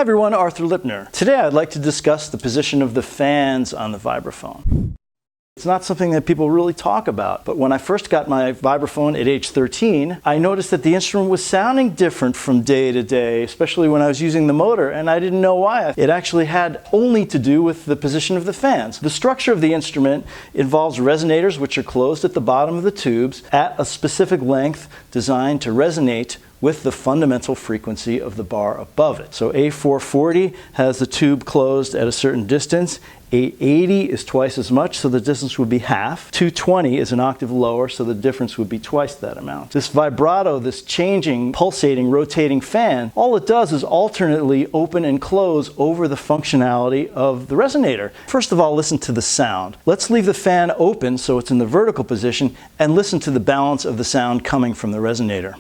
Hi everyone, Arthur Lipner. Today I'd like to discuss the position of the fans on the vibraphone. It's not something that people really talk about, but when I first got my vibraphone at age 13, I noticed that the instrument was sounding different from day to day, especially when I was using the motor, and I didn't know why. It actually had only to do with the position of the fans. The structure of the instrument involves resonators, which are closed at the bottom of the tubes at a specific length designed to resonate with the fundamental frequency of the bar above it. So A440 has the tube closed at a certain distance. 880 is twice as much, so the distance would be half. 220 is an octave lower, so the difference would be twice that amount. This vibrato, this changing, pulsating, rotating fan, all it does is alternately open and close over the functionality of the resonator. First of all, listen to the sound. Let's leave the fan open so it's in the vertical position and listen to the balance of the sound coming from the resonator.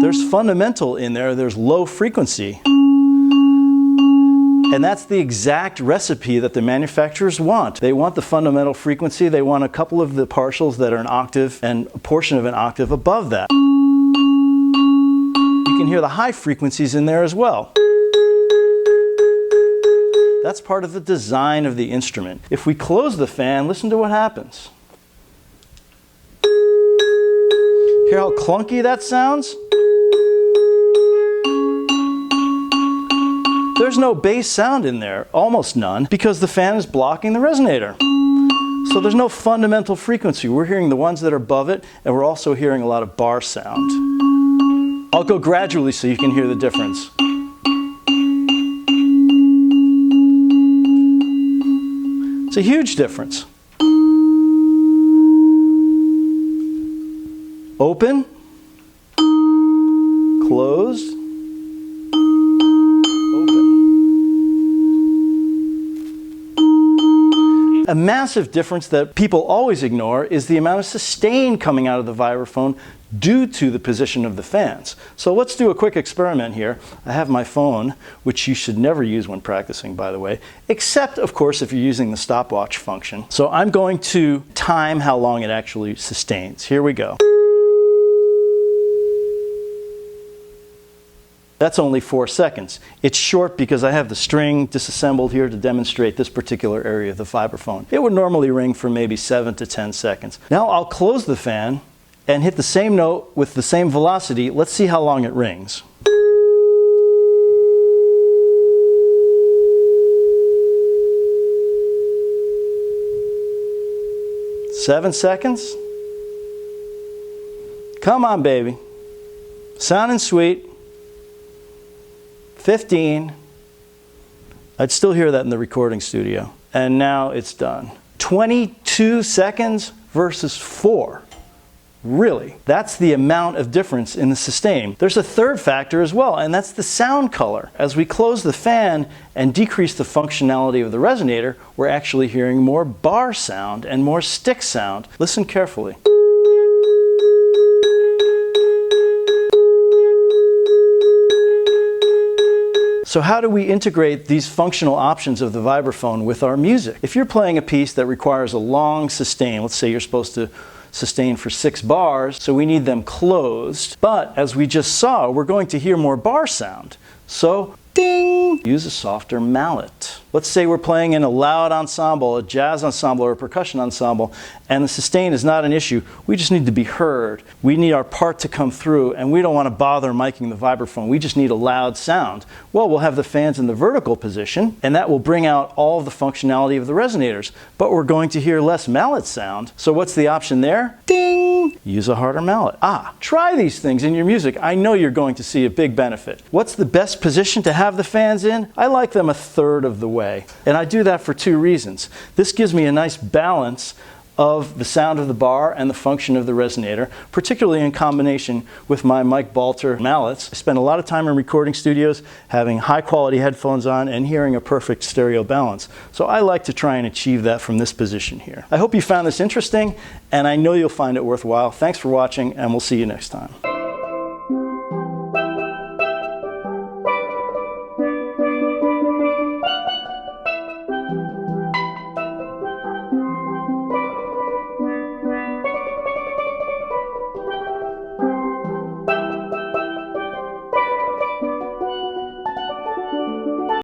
There's fundamental in there, there's low frequency. And that's the exact recipe that the manufacturers want. They want the fundamental frequency, they want a couple of the partials that are an octave and a portion of an octave above that. You can hear the high frequencies in there as well. That's part of the design of the instrument. If we close the fan, listen to what happens. Hear how clunky that sounds? There's no bass sound in there, almost none, because the fan is blocking the resonator. So there's no fundamental frequency. We're hearing the ones that are above it, and we're also hearing a lot of bar sound. I'll go gradually so you can hear the difference. It's a huge difference. Open, closed, a massive difference that people always ignore is the amount of sustain coming out of the vibraphone due to the position of the fans. So let's do a quick experiment here. I have my phone, which you should never use when practicing, by the way, except, of course, if you're using the stopwatch function. So I'm going to time how long it actually sustains. Here we go. That's only 4 seconds. It's short because I have the string disassembled here to demonstrate this particular area of the vibraphone. It would normally ring for maybe 7 to 10 seconds. Now I'll close the fan and hit the same note with the same velocity. Let's see how long it rings. Seven seconds. Come on, baby. Sounding sweet. 15. I'd still hear that in the recording studio. And now it's done. 22 seconds versus 4. Really? That's the amount of difference in the sustain. There's a third factor as well, and that's the sound color. As we close the fan and decrease the functionality of the resonator, we're actually hearing more bar sound and more stick sound. Listen carefully. So how do we integrate these functional options of the vibraphone with our music? If you're playing a piece that requires a long sustain, let's say you're supposed to sustain for 6 bars, so we need them closed. But as we just saw, we're going to hear more bar sound. So, ding! Use a softer mallet. Let's say we're playing in a loud ensemble, a jazz ensemble, or a percussion ensemble, and the sustain is not an issue. We just need to be heard. We need our part to come through, and we don't want to bother miking the vibraphone. We just need a loud sound. Well, we'll have the fans in the vertical position, and that will bring out all of the functionality of the resonators. But we're going to hear less mallet sound. So what's the option there? Ding! Use a harder mallet. Try these things in your music. I know you're going to see a big benefit. What's the best position to have the fans in? I like them 1/3 of the way. And I do that for 2 reasons. This gives me a nice balance of the sound of the bar and the function of the resonator, particularly in combination with my Mike Balter mallets. I spend a lot of time in recording studios having high quality headphones on and hearing a perfect stereo balance. So I like to try and achieve that from this position here. I hope you found this interesting, and I know you'll find it worthwhile. Thanks for watching, and we'll see you next time.